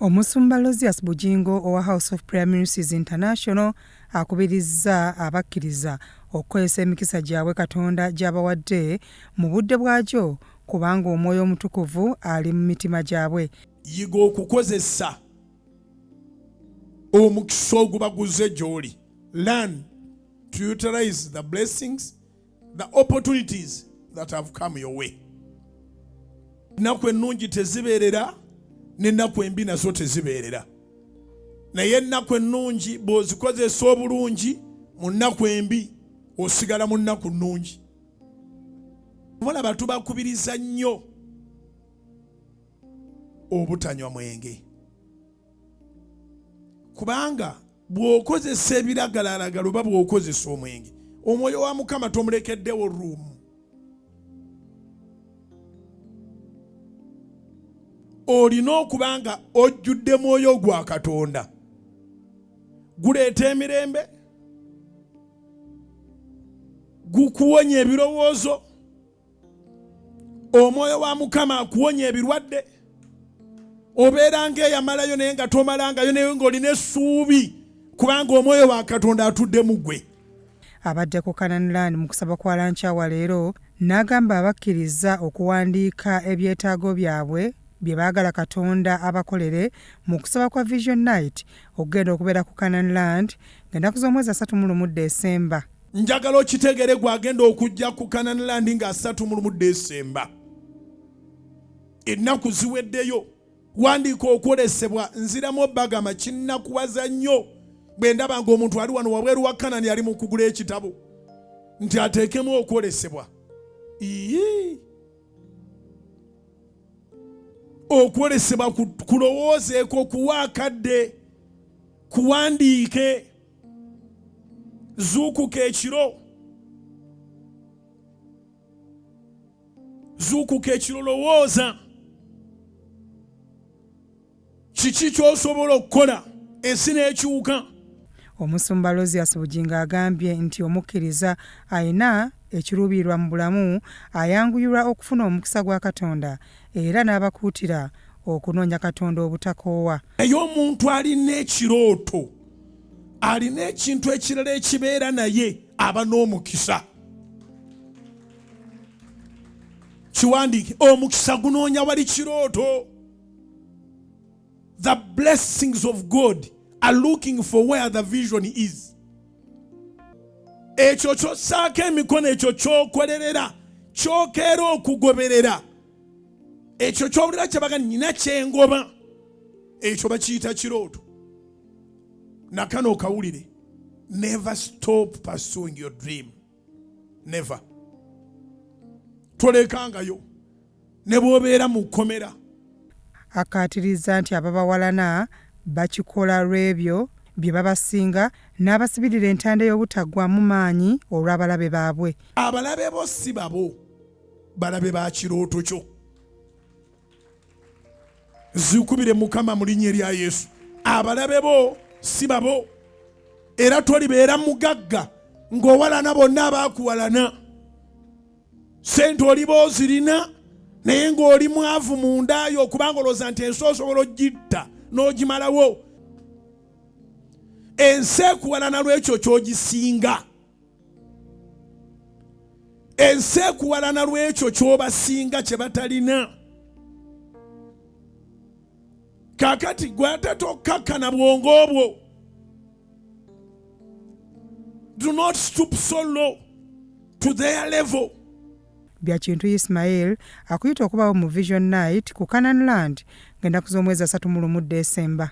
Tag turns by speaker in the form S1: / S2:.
S1: Omusumba Lozias Bujingo owa House of Prayer Ministries International akubirizza abakkiriza okukozesa emikisa gyabwe Katonda gy'abawadde mu budde bwagyo kubanga omwoyo omutukuvu ali mu mitima gyabwe.
S2: Yiga okukozesa omukisa ogubaguze gy'oli. Learn to utilize the blessings, the opportunities that have come your way. Ennaku ennungi tezibeerera n'ennaku embi nazo tezibeerera. Naye ennaku ennungi bw'ozikozesa obulungi, mu nnaku embi osigala mu nnaku nnungi. Mulaba tubakubiriza nnyo obutanywa mwenge. Kubanga bw'okozesa ebiragalalagala oba bw'okozesa omwenge, omwoyo wa Mukama tomulekeddewo ruumu. Olina okubanga ojjudde mwoyo gwa Katonda. Guleeta emirembe, gukuwonya ebirowoozo, omwoyo wa Mukama akuwonya ebirwadde, obeera ng'eyamalayo naye nga tomalangayo naye ng'olina essuubi kubanga omwoyo wa Katonda atudde mu ggwe.
S1: Abadde ku Canaan Land mu kusaba kwa Lankyawa leero n'agamba abakkiriza okuwandiika ebyetaago byabwe bye baagala Katonda abakolere mu kusaba kwa Vision Night okugenda okubeera ku Canaan Land ng'ennaku z'omwezi 31 Desemba.
S2: Njagala okiteegere gwagenda okujja ku Canaan Land nga 31 Desemba. Ennaku ziweddeyo. Wandiika Okwolesebwa nziramu Bagama kinnakuwaza nnyo bwe ndaba ng'omuntu ali wano wabweru wa Canaan ali mu kugula ekitabo nti ateekemu Okwolesebwa. Okwolesebwa kulowoozeeko, kuwaakadde, kuwandiike, zuukuka ekiro. Zuukuka ekiro, lowooza. Kiki ky'osobola okukola ensi n'ekyuka?
S1: Omusumba Lozias Bujingo agambye nti omukkiriza ayina ekiruubirirwa mu bulamu ayanguyirwa okufuna omukisa gwa Katonda era n'abakuutira okunoonya Katonda obutakoowa.
S2: Naye omuntu alina ekirooto, alina ekintu ekirala ekibeera naye aba n'omukisa. Kiwandiike, omukisa gunoonya wali kirooto. The blessings of God are looking for where the vision is. Ekyo ky'ossaako emikono, ekyo ky'okolerera, ky'okeera okugoberera, ekyo ky'owulira kyebaga nina kyengoba, ekyo bakiyita kirooto. Nakano okawulire, never stop pursuing your dream. Never. Tolekangayo ne bw'obeera mu kkomera.
S1: Akaatiriza nti ababawalana bakikola lw'ebyo bye babasinga n'abasibirira entanda y'obutaggwaamu maanyi olw'abalabe baabwe.
S2: Abalabe bo si babo, balabe ba kirooto kyo. Zikubire Mukama mu linnya erya Yesu. Abalabe bo si babo, era tolibeera mugagga ng'owalana bonna abaakuwalana. Sente oliba ozirina naye ng'oli mwavu mu ndaayo kubanga olowooza nti ensi osobola ogitta n'ogimalawo. Ensi ekuwalana lw'ekyo ky'ogisinga. Ensi ekuwalana lw'ekyo ky'obasinga kye batalina. Kaakati gwe ate tokkakkana bwongo bwo. Do not stoop so low to their level.
S1: Byakintu Ismail akuyita okubawo mu Vision Night ku Canaan Land ng'ennaku z'omwezi 31 Desemba.